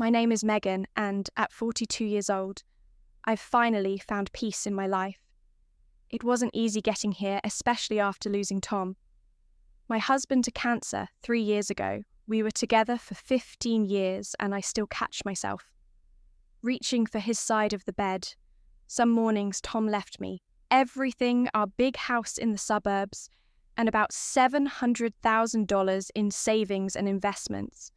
My name is Megan, and at 42 years old, I've finally found peace in my life. It wasn't easy getting here, especially after losing Tom. My husband to cancer 3 years ago. We were together for 15 years, and I still catch myself reaching for his side of the bed. Some mornings Tom left me everything, our big house in the suburbs, and about $700,000 in savings and investments.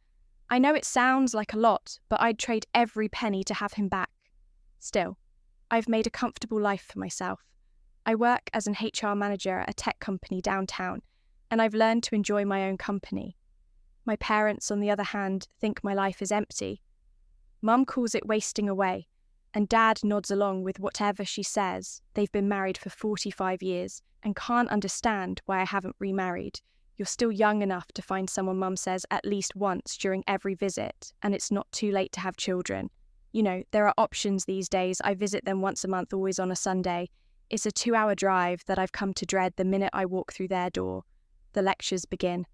I know it sounds like a lot, but I'd trade every penny to have him back. Still, I've made a comfortable life for myself. I work as an HR manager at a tech company downtown, and I've learned to enjoy my own company. My parents, on the other hand, think my life is empty. Mum calls it wasting away, and Dad nods along with whatever she says. They've been married for 45 years and can't understand why I haven't remarried. You're still young enough to find someone, Mum says at least once during every visit, and it's not too late to have children. You know, there are options these days. I visit them once a month, always on a Sunday. It's a 2-hour drive that I've come to dread the minute I walk through their door. The lectures begin.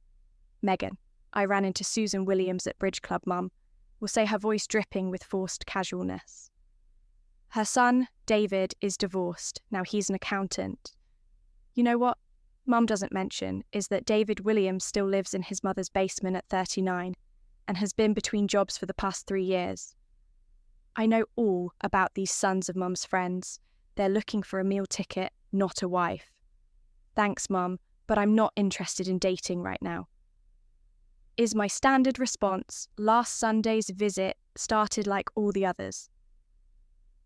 Megan, I ran into Susan Williams at Bridge Club, Mum, will say, her voice dripping with forced casualness. Her son, David, is divorced. Now he's an accountant. You know what Mum doesn't mention is that David Williams still lives in his mother's basement at 39 and has been between jobs for the past 3 years. I know all about these sons of Mum's friends. They're looking for a meal ticket, not a wife. Thanks, Mum, but I'm not interested in dating right now. Is my standard response. Last Sunday's visit started like all the others.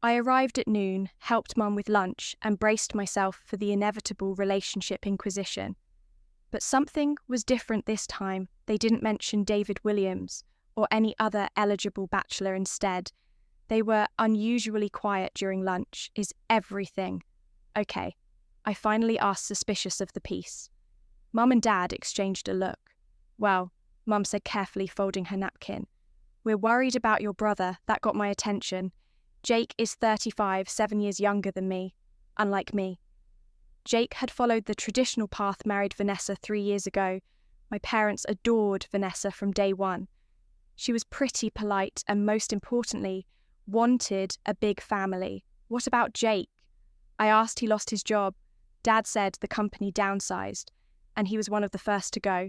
I arrived at noon, helped Mum with lunch, and braced myself for the inevitable relationship inquisition. But something was different this time. They didn't mention David Williams or any other eligible bachelor instead. They were unusually quiet during lunch. Is everything okay? I finally asked, suspicious of the piece. Mum and Dad exchanged a look. Well, Mum said carefully, folding her napkin. We're worried about your brother. That got my attention. Jake is 35, 7 years younger than me, unlike me. Jake had followed the traditional path, married Vanessa 3 years ago. My parents adored Vanessa from day one. She was pretty, polite, and most importantly, wanted a big family. What about Jake? I asked. He lost his job. Dad said the company downsized, and he was one of the first to go.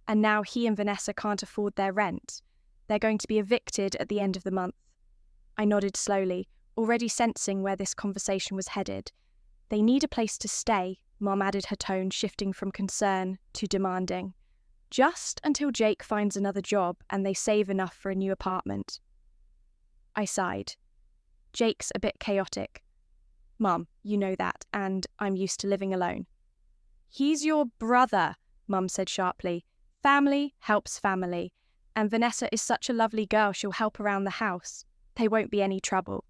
And now he and Vanessa can't afford their rent. They're going to be evicted at the end of the month. I nodded slowly, already sensing where this conversation was headed. They need a place to stay, Mum added, her tone shifting from concern to demanding. Just until Jake finds another job and they save enough for a new apartment. I sighed. Jake's a bit chaotic. Mum, you know that, and I'm used to living alone. He's your brother, Mum said sharply. Family helps family, and Vanessa is such a lovely girl, she'll help around the house. They won't be any trouble.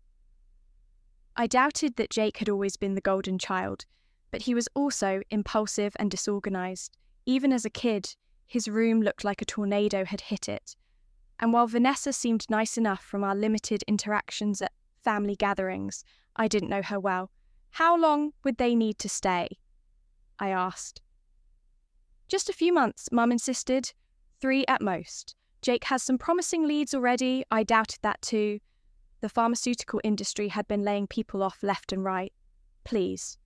I doubted that Jake had always been the golden child, but he was also impulsive and disorganized. Even as a kid, his room looked like a tornado had hit it. And while Vanessa seemed nice enough from our limited interactions at family gatherings, I didn't know her well. How long would they need to stay? I asked. Just a few months, Mum insisted. 3 at most. Jake has some promising leads already. I doubted that too. The pharmaceutical industry had been laying people off left and right. Please.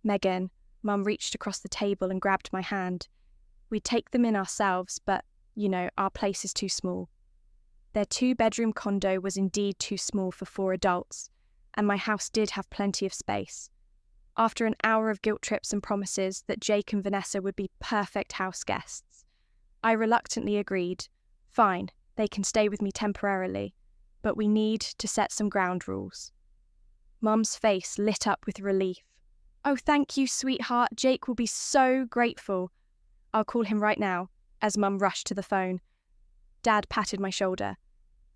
Megan, Mum reached across the table and grabbed my hand. We'd take them in ourselves, but, you know, our place is too small. Their 2-bedroom condo was indeed too small for 4 adults, and my house did have plenty of space. After an hour of guilt trips and promises that Jake and Vanessa would be perfect house guests, I reluctantly agreed. Fine, they can stay with me temporarily, but we need to set some ground rules. Mum's face lit up with relief. Oh, thank you, sweetheart. Jake will be so grateful. I'll call him right now, as Mum rushed to the phone. Dad patted my shoulder.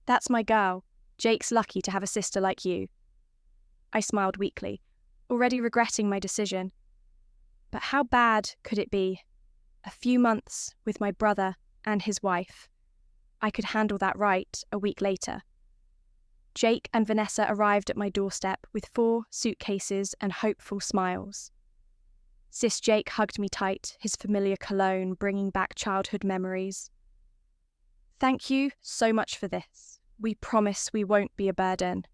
That's my girl. Jake's lucky to have a sister like you. I smiled weakly, already regretting my decision. But how bad could it be? A few months with my brother and his wife. I could handle that right a week later. Jake and Vanessa arrived at my doorstep with 4 suitcases and hopeful smiles. Sis Jake hugged me tight, his familiar cologne bringing back childhood memories. Thank you so much for this. We promise we won't be a burden.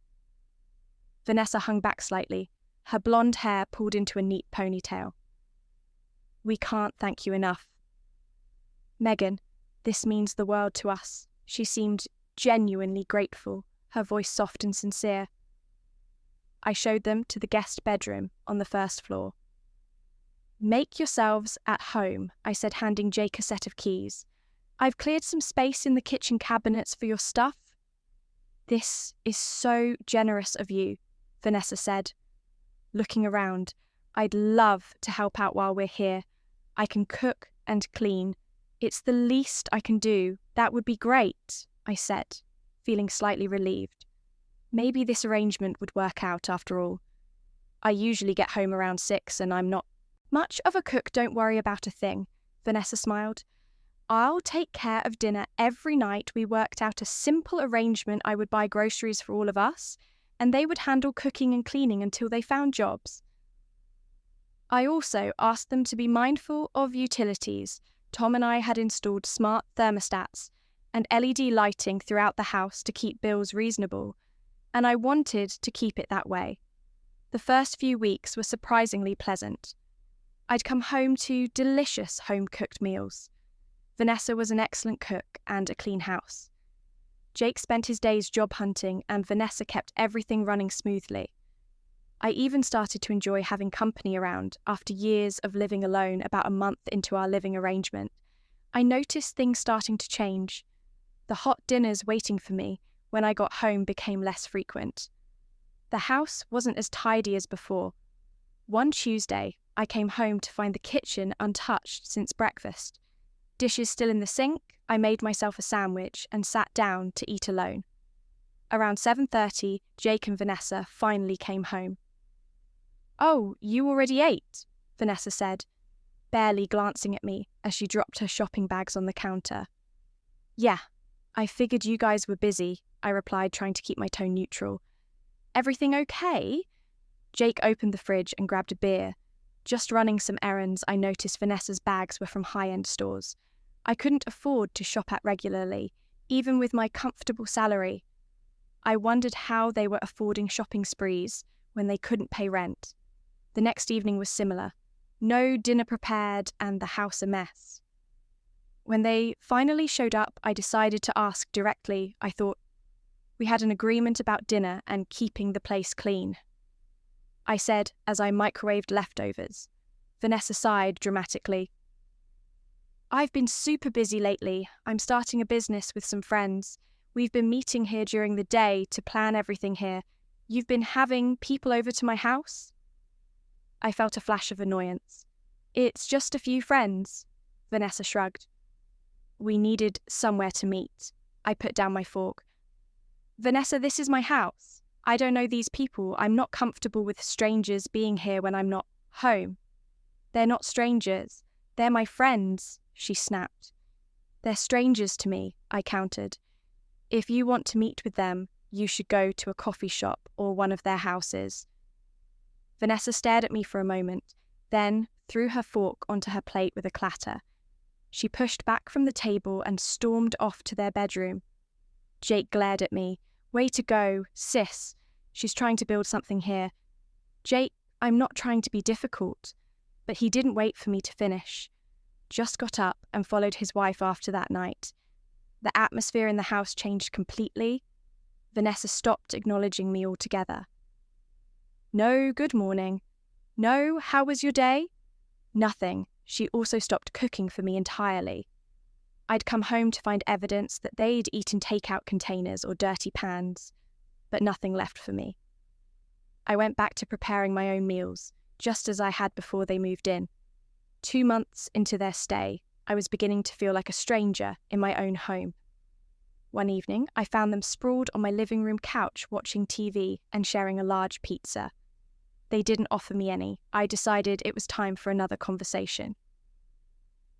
Vanessa hung back slightly, her blonde hair pulled into a neat ponytail. We can't thank you enough. Megan, this means the world to us. She seemed genuinely grateful, her voice soft and sincere. I showed them to the guest bedroom on the first floor. Make yourselves at home, I said, handing Jake a set of keys. I've cleared some space in the kitchen cabinets for your stuff. This is so generous of you, Vanessa said. Looking around, I'd love to help out while we're here. I can cook and clean. It's the least I can do. That would be great, I said, feeling slightly relieved. Maybe this arrangement would work out after all. I usually get home around 6 and I'm not much of a cook, don't worry about a thing, Vanessa smiled. I'll take care of dinner every night. We worked out a simple arrangement. I would buy groceries for all of us, and they would handle cooking and cleaning until they found jobs. I also asked them to be mindful of utilities. Tom and I had installed smart thermostats and LED lighting throughout the house to keep bills reasonable, and I wanted to keep it that way. The first few weeks were surprisingly pleasant. I'd come home to delicious home-cooked meals. Vanessa was an excellent cook and a clean house. Jake spent his days job hunting and Vanessa kept everything running smoothly. I even started to enjoy having company around after years of living alone. About a month into our living arrangement, I noticed things starting to change. The hot dinners waiting for me when I got home became less frequent. The house wasn't as tidy as before. One Tuesday, I came home to find the kitchen untouched since breakfast. Dishes still in the sink, I made myself a sandwich and sat down to eat alone. Around 7:30, Jake and Vanessa finally came home. Oh, you already ate, Vanessa said, barely glancing at me as she dropped her shopping bags on the counter. Yeah, I figured you guys were busy, I replied, trying to keep my tone neutral. Everything okay? Jake opened the fridge and grabbed a beer. Just running some errands, I noticed Vanessa's bags were from high-end stores. I couldn't afford to shop at regularly, even with my comfortable salary. I wondered how they were affording shopping sprees when they couldn't pay rent. The next evening was similar. No dinner prepared and the house a mess. When they finally showed up, I decided to ask directly. I thought, we had an agreement about dinner and keeping the place clean. I said as I microwaved leftovers. Vanessa sighed dramatically. I've been super busy lately. I'm starting a business with some friends. We've been meeting here during the day to plan everything here. You've been having people over to my house? I felt a flash of annoyance. It's just a few friends, Vanessa shrugged. We needed somewhere to meet. I put down my fork. Vanessa, this is my house. I don't know these people. I'm not comfortable with strangers being here when I'm not home. They're not strangers. They're my friends, she snapped. They're strangers to me, I countered. If you want to meet with them, you should go to a coffee shop or one of their houses. Vanessa stared at me for a moment, then threw her fork onto her plate with a clatter. She pushed back from the table and stormed off to their bedroom. Jake glared at me. Way to go, sis. She's trying to build something here. Jake, I'm not trying to be difficult. But he didn't wait for me to finish. Just got up and followed his wife after that night. The atmosphere in the house changed completely. Vanessa stopped acknowledging me altogether. No, good morning. No, how was your day? Nothing. She also stopped cooking for me entirely. I'd come home to find evidence that they'd eaten takeout containers or dirty pans, but nothing left for me. I went back to preparing my own meals, just as I had before they moved in. 2 months into their stay, I was beginning to feel like a stranger in my own home. One evening, I found them sprawled on my living room couch watching TV and sharing a large pizza. They didn't offer me any. I decided it was time for another conversation.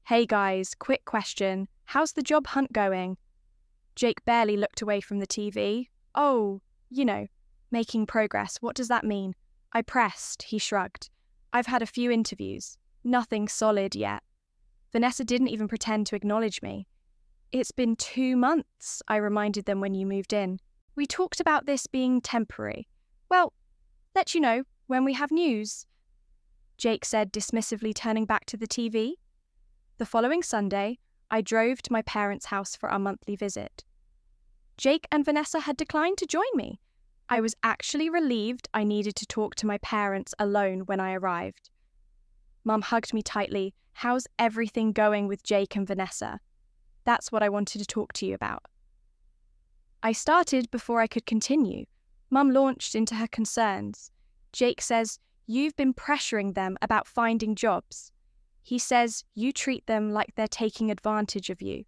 Hey guys, quick question. How's the job hunt going? Jake barely looked away from the TV. Oh, making progress. What does that mean? I pressed. He shrugged. I've had a few interviews. Nothing solid yet. Vanessa didn't even pretend to acknowledge me. It's been 2 months, I reminded them when you moved in. We talked about this being temporary. Well, let you know when we have news, Jake said dismissively, turning back to the TV. The following Sunday, I drove to my parents' house for our monthly visit. Jake and Vanessa had declined to join me. I was actually relieved I needed to talk to my parents alone when I arrived. Mum hugged me tightly. How's everything going with Jake and Vanessa? That's what I wanted to talk to you about. I started before I could continue. Mum launched into her concerns. Jake says, you've been pressuring them about finding jobs. He says you treat them like they're taking advantage of you.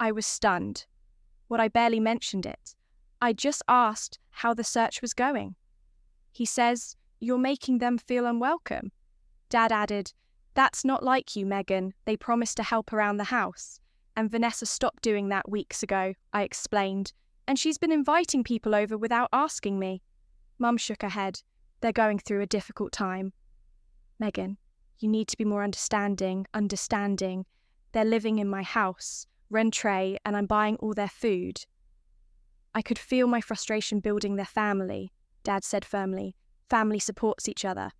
I was stunned. I barely mentioned it. I just asked how the search was going. He says, you're making them feel unwelcome. Dad added, that's not like you, Megan. They promised to help around the house. And Vanessa stopped doing that weeks ago, I explained. And she's been inviting people over without asking me. Mum shook her head. They're going through a difficult time. Megan, you need to be more understanding. They're living in my house, rentrée, and I'm buying all their food. I could feel my frustration building. Their family, Dad said firmly. Family supports each other.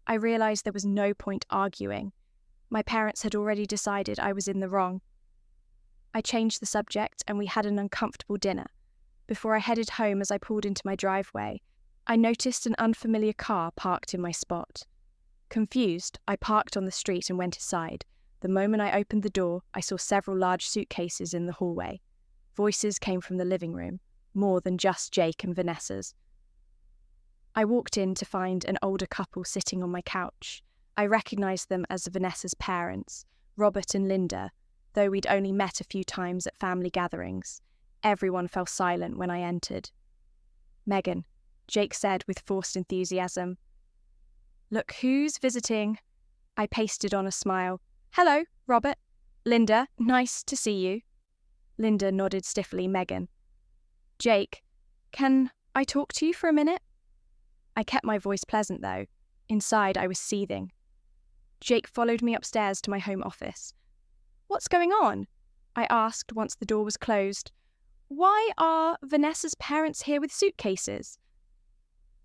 I realised there was no point arguing. My parents had already decided I was in the wrong. I changed the subject and we had an uncomfortable dinner. Before I headed home, as I pulled into my driveway, I noticed an unfamiliar car parked in my spot. Confused, I parked on the street and went inside. The moment I opened the door, I saw several large suitcases in the hallway. Voices came from the living room, more than just Jake and Vanessa's. I walked in to find an older couple sitting on my couch. I recognised them as Vanessa's parents, Robert and Linda, though we'd only met a few times at family gatherings. Everyone fell silent when I entered. Megan, Jake said with forced enthusiasm. Look who's visiting. I pasted on a smile. Hello, Robert. Linda, nice to see you. Linda nodded stiffly. Megan. Jake, can I talk to you for a minute? I kept my voice pleasant though. Inside I was seething. Jake followed me upstairs to my home office. What's going on? I asked once the door was closed. Why are Vanessa's parents here with suitcases?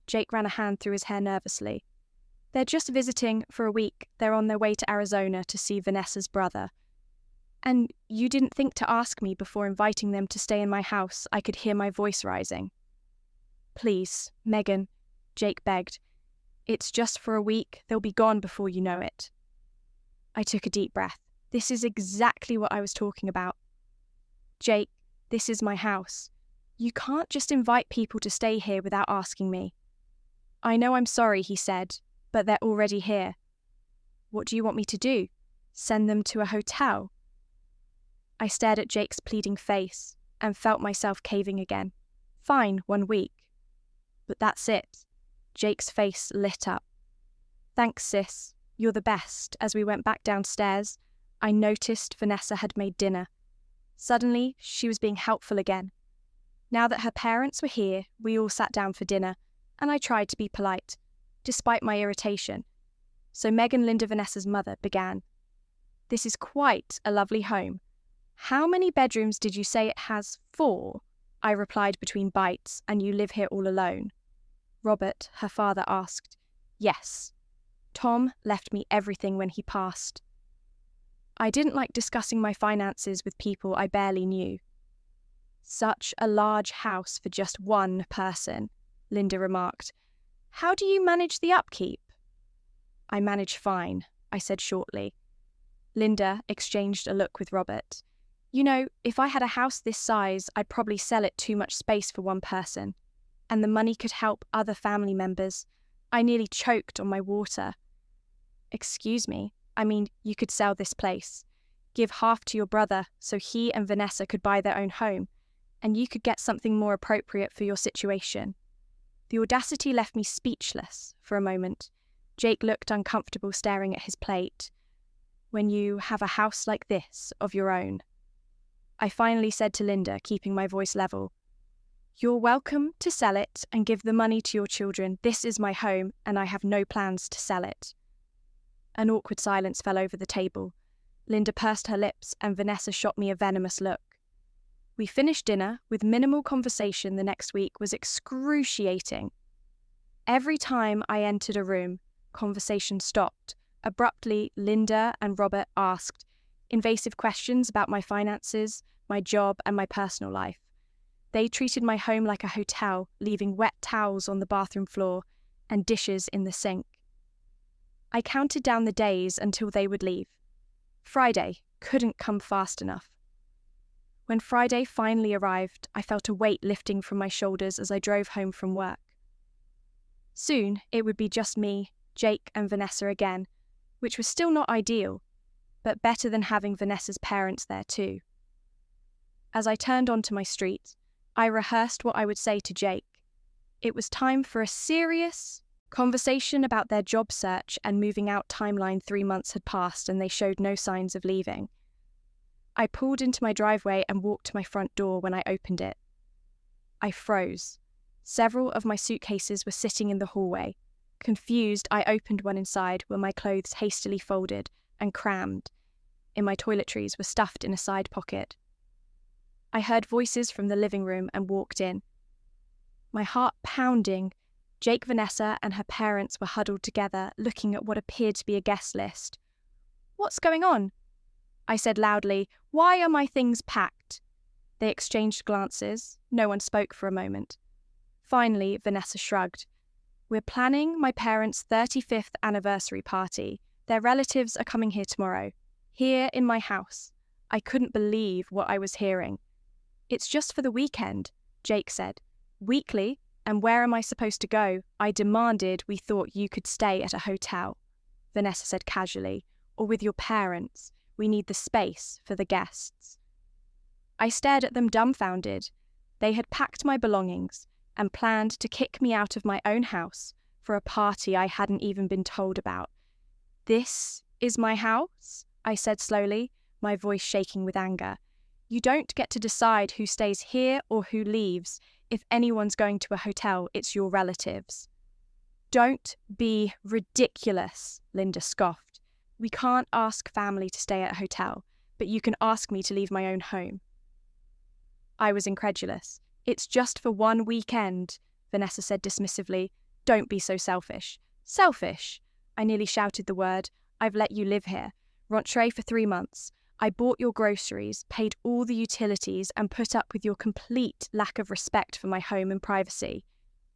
Jake ran a hand through his hair nervously. They're just visiting for a week. They're on their way to Arizona to see Vanessa's brother. And you didn't think to ask me before inviting them to stay in my house? I could hear my voice rising. Please, Megan, Jake begged. It's just for a week. They'll be gone before you know it. I took a deep breath. This is exactly what I was talking about. Jake, this is my house. You can't just invite people to stay here without asking me. I know I'm sorry, he said, but they're already here. What do you want me to do? Send them to a hotel? I stared at Jake's pleading face and felt myself caving again. Fine, 1 week. But that's it. Jake's face lit up. Thanks, sis. You're the best. As we went back downstairs, I noticed Vanessa had made dinner. Suddenly, she was being helpful again. Now that her parents were here, we all sat down for dinner, and I tried to be polite, despite my irritation. So Megan, Linda, Vanessa's mother, began. This is quite a lovely home. How many bedrooms did you say it has? 4, I replied between bites, and you live here all alone? Robert, her father, asked. Yes. Tom left me everything when he passed. I didn't like discussing my finances with people I barely knew. Such a large house for just one person, Linda remarked. How do you manage the upkeep? I manage fine, I said shortly. Linda exchanged a look with Robert. You know, if I had a house this size, I'd probably sell it. Too much space for one person. And the money could help other family members. I nearly choked on my water. Excuse me, I mean, you could sell this place. Give half to your brother so he and Vanessa could buy their own home, and you could get something more appropriate for your situation. The audacity left me speechless for a moment. Jake looked uncomfortable, staring at his plate. When you have a house like this of your own. I finally said to Linda, keeping my voice level, You're welcome to sell it and give the money to your children. This is my home, and I have no plans to sell it. An awkward silence fell over the table. Linda pursed her lips and Vanessa shot me a venomous look. We finished dinner with minimal conversation. The next week was excruciating. Every time I entered a room, conversation stopped. Abruptly, Linda and Robert asked invasive questions about my finances, my job, and my personal life. They treated my home like a hotel, leaving wet towels on the bathroom floor and dishes in the sink. I counted down the days until they would leave. Friday couldn't come fast enough. When Friday finally arrived, I felt a weight lifting from my shoulders as I drove home from work. Soon, it would be just me, Jake, and Vanessa again, which was still not ideal, but better than having Vanessa's parents there too. As I turned onto my street, I rehearsed what I would say to Jake. It was time for a serious conversation about their job search and moving out timeline. 3 months had passed and they showed no signs of leaving. I pulled into my driveway and walked to my front door. When I opened it, I froze. Several of my suitcases were sitting in the hallway. Confused, I opened one. Inside were my clothes hastily folded and crammed. In my toiletries were stuffed in a side pocket. I heard voices from the living room and walked in. My heart pounding, Jake, Vanessa, and her parents were huddled together, looking at what appeared to be a guest list. "What's going on?" I said loudly. "Why are my things packed?" They exchanged glances. No one spoke for a moment. Finally, Vanessa shrugged. "We're planning my parents' 35th anniversary party. Their relatives are coming here tomorrow. Here in my house." I couldn't believe what I was hearing. "It's just for the weekend," Jake said. "Weekly? And where am I supposed to go?" I demanded. "We thought you could stay at a hotel," Vanessa said casually, "or with your parents. We need the space for the guests." I stared at them dumbfounded. They had packed my belongings and planned to kick me out of my own house for a party I hadn't even been told about. "This is my house," I said slowly, my voice shaking with anger. "You don't get to decide who stays here or who leaves. If anyone's going to a hotel, it's your relatives." "Don't be ridiculous," Linda scoffed. "We can't ask family to stay at a hotel, but you can ask me to leave my own home." I was incredulous. "It's just for one weekend," Vanessa said dismissively. "Don't be so selfish." "Selfish?" I nearly shouted the word. "I've let you live here. Rentrée for 3 months. I bought your groceries, paid all the utilities, and put up with your complete lack of respect for my home and privacy.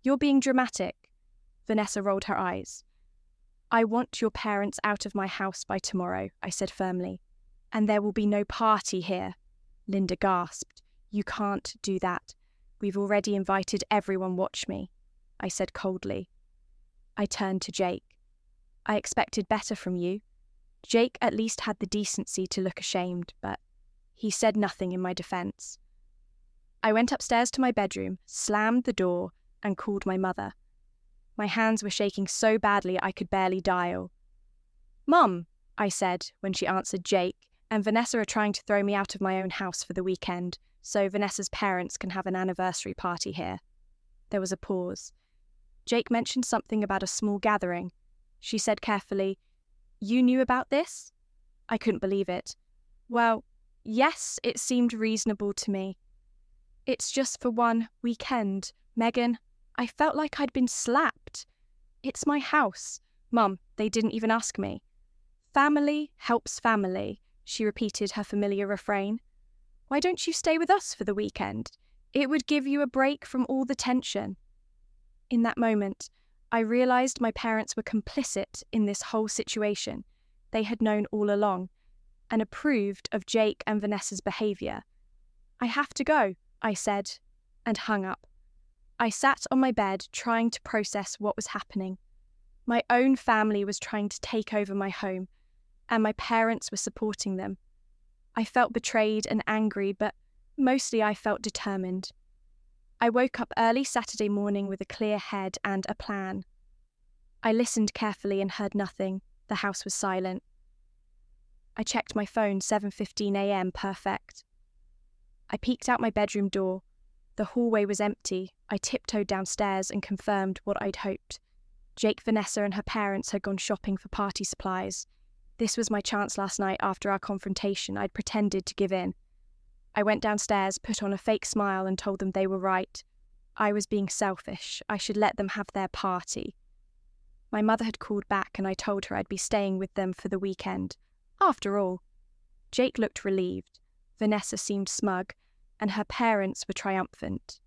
You're being dramatic." Vanessa rolled her eyes. "I want your parents out of my house by tomorrow," I said firmly. "And there will be no party here." Linda gasped. "You can't do that. We've already invited everyone. Watch me," I said coldly. I turned to Jake. "I expected better from you." Jake at least had the decency to look ashamed, but he said nothing in my defense. I went upstairs to my bedroom, slammed the door, and called my mother. My hands were shaking so badly I could barely dial. "Mum," I said when she answered. "Jake and Vanessa are trying to throw me out of my own house for the weekend, so Vanessa's parents can have an anniversary party here." There was a pause. Jake mentioned something about a small gathering. She said carefully, "You knew about this?" I couldn't believe it. "Well, yes, it seemed reasonable to me." "It's just for one weekend, Megan." I felt like I'd been slapped. "It's my house. Mum, they didn't even ask me." "Family helps family," she repeated her familiar refrain. "Why don't you stay with us for the weekend? It would give you a break from all the tension." In that moment, I realised my parents were complicit in this whole situation. They had known all along, and approved of Jake and Vanessa's behaviour. "I have to go," I said, and hung up. I sat on my bed trying to process what was happening. My own family was trying to take over my home, and my parents were supporting them. I felt betrayed and angry, but mostly I felt determined. I woke up early Saturday morning with a clear head and a plan. I listened carefully and heard nothing. The house was silent. I checked my phone. 7:15 a.m. Perfect. I peeked out my bedroom door. The hallway was empty. I tiptoed downstairs and confirmed what I'd hoped. Jake, Vanessa, and her parents had gone shopping for party supplies. This was my chance last night after our confrontation. I'd pretended to give in. I went downstairs, put on a fake smile and told them they were right. I was being selfish. I should let them have their party. My mother had called back and I told her I'd be staying with them for the weekend. After all, Jake looked relieved. Vanessa seemed smug, and her parents were triumphant.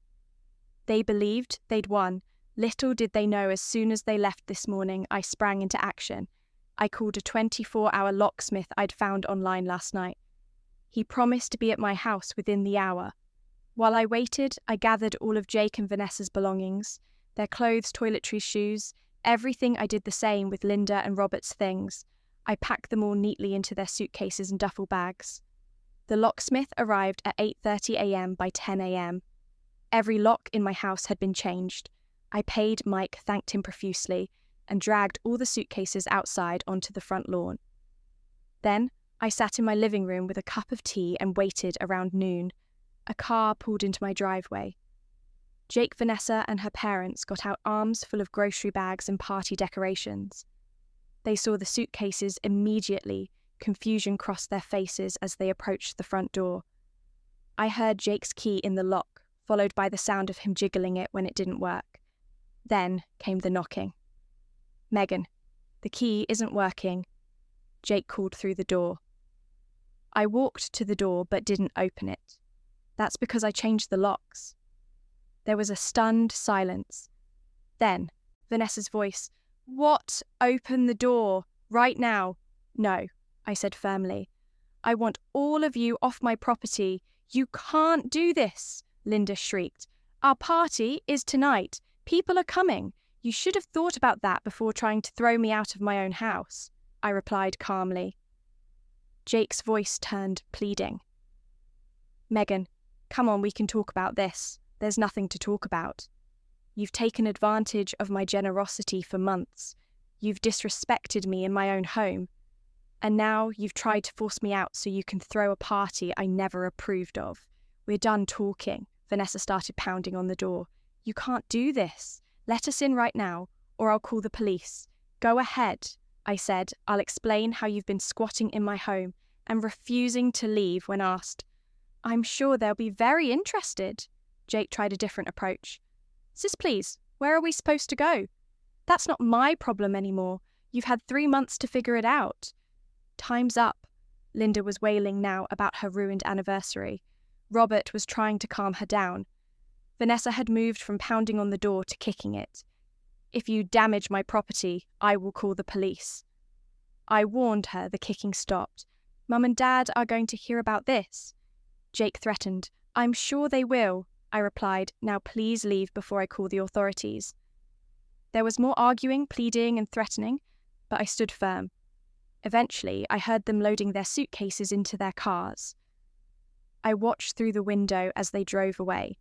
They believed they'd won. Little did they know as soon as they left this morning, I sprang into action. I called a 24-hour locksmith I'd found online last night. He promised to be at my house within the hour. While I waited, I gathered all of Jake and Vanessa's belongings, their clothes, toiletries, shoes, everything. I did the same with Linda and Robert's things. I packed them all neatly into their suitcases and duffel bags. The locksmith arrived at 8:30 a.m. By 10 a.m. Every lock in my house had been changed. I paid Mike, thanked him profusely, and dragged all the suitcases outside onto the front lawn. Then I sat in my living room with a cup of tea and waited around noon. A car pulled into my driveway. Jake, Vanessa, and her parents got out arms full of grocery bags and party decorations. They saw the suitcases immediately. Confusion crossed their faces as they approached the front door. I heard Jake's key in the lock, followed by the sound of him jiggling it when it didn't work. Then came the knocking. "Megan, the key isn't working," Jake called through the door. I walked to the door but didn't open it. "That's because I changed the locks." There was a stunned silence. Then, Vanessa's voice, "What? Open the door, right now." "No," I said firmly. "I want all of you off my property. You can't do this," Linda shrieked. "Our party is tonight. People are coming. You should have thought about that before trying to throw me out of my own house," I replied calmly. Jake's voice turned pleading. "Megan, come on, we can talk about this. There's nothing to talk about. You've taken advantage of my generosity for months. You've disrespected me in my own home. And now you've tried to force me out so you can throw a party I never approved of. We're done talking." Vanessa started pounding on the door. "You can't do this. Let us in right now, or I'll call the police." "Go ahead," I said. "I'll explain how you've been squatting in my home and refusing to leave when asked." "I'm sure they'll be very interested." Jake tried a different approach. "Sis, please, where are we supposed to go? That's not my problem anymore. You've had 3 months to figure it out." "Time's up." Linda was wailing now about her ruined anniversary. Robert was trying to calm her down. Vanessa had moved from pounding on the door to kicking it. "If you damage my property, I will call the police." I warned her the kicking stopped. "Mum and Dad are going to hear about this." Jake threatened. "I'm sure they will," I replied. "Now please leave before I call the authorities." There was more arguing, pleading, and threatening, but I stood firm. Eventually, I heard them loading their suitcases into their cars. I watched through the window as they drove away.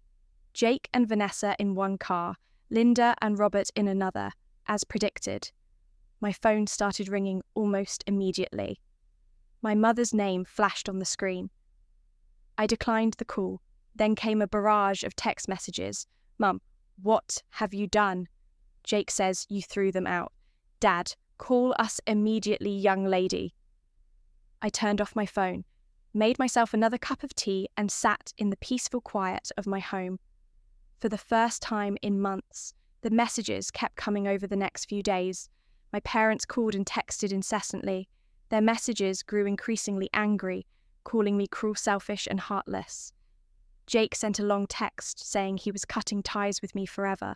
Jake and Vanessa in one car, Linda and Robert in another, as predicted. My phone started ringing almost immediately. My mother's name flashed on the screen. I declined the call. Then came a barrage of text messages. "Mum, what have you done?" "Jake says you threw them out." "Dad, call us immediately, young lady." I turned off my phone, made myself another cup of tea, and sat in the peaceful quiet of my home. For the first time in months, the messages kept coming over the next few days. My parents called and texted incessantly. Their messages grew increasingly angry, calling me cruel, selfish, and heartless. Jake sent a long text saying he was cutting ties with me forever.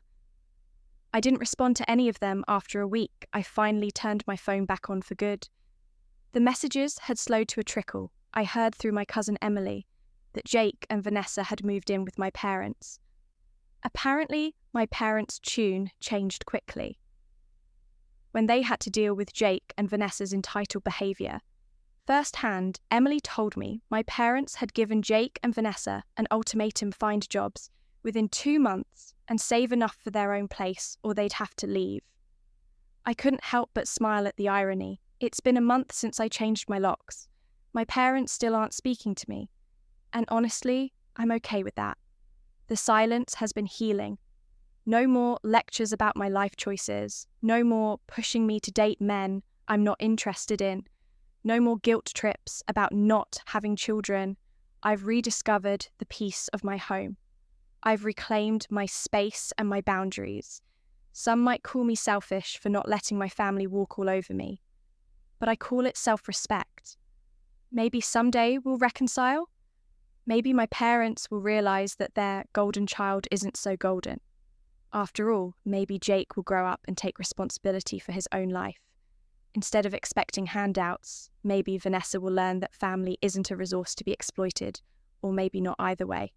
I didn't respond to any of them. After a week, I finally turned my phone back on for good. The messages had slowed to a trickle. I heard through my cousin Emily that Jake and Vanessa had moved in with my parents. Apparently, my parents' tune changed quickly. When they had to deal with Jake and Vanessa's entitled behaviour, firsthand, Emily told me my parents had given Jake and Vanessa an ultimatum: find jobs within 2 months and save enough for their own place or they'd have to leave. I couldn't help but smile at the irony. It's been a month since I changed my locks. My parents still aren't speaking to me. And honestly, I'm okay with that. The silence has been healing. No more lectures about my life choices. No more pushing me to date men I'm not interested in. No more guilt trips about not having children. I've rediscovered the peace of my home. I've reclaimed my space and my boundaries. Some might call me selfish for not letting my family walk all over me, but I call it self-respect. Maybe someday we'll reconcile. Maybe my parents will realize that their golden child isn't so golden. After all, maybe Jake will grow up and take responsibility for his own life. Instead of expecting handouts, maybe Vanessa will learn that family isn't a resource to be exploited, or maybe not either way.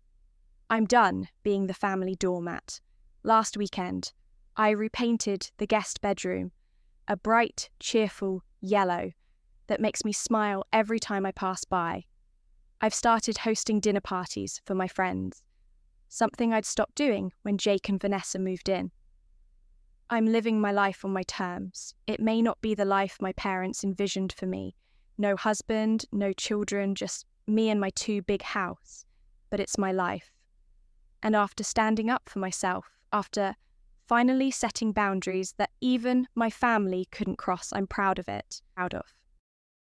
I'm done being the family doormat. Last weekend, I repainted the guest bedroom, a bright, cheerful yellow that makes me smile every time I pass by. I've started hosting dinner parties for my friends, something I'd stopped doing when Jake and Vanessa moved in. I'm living my life on my terms. It may not be the life my parents envisioned for me. No husband, no children, just me and my 2 big house. But it's my life. And after standing up for myself, after finally setting boundaries that even my family couldn't cross, I'm proud of it. Proud of.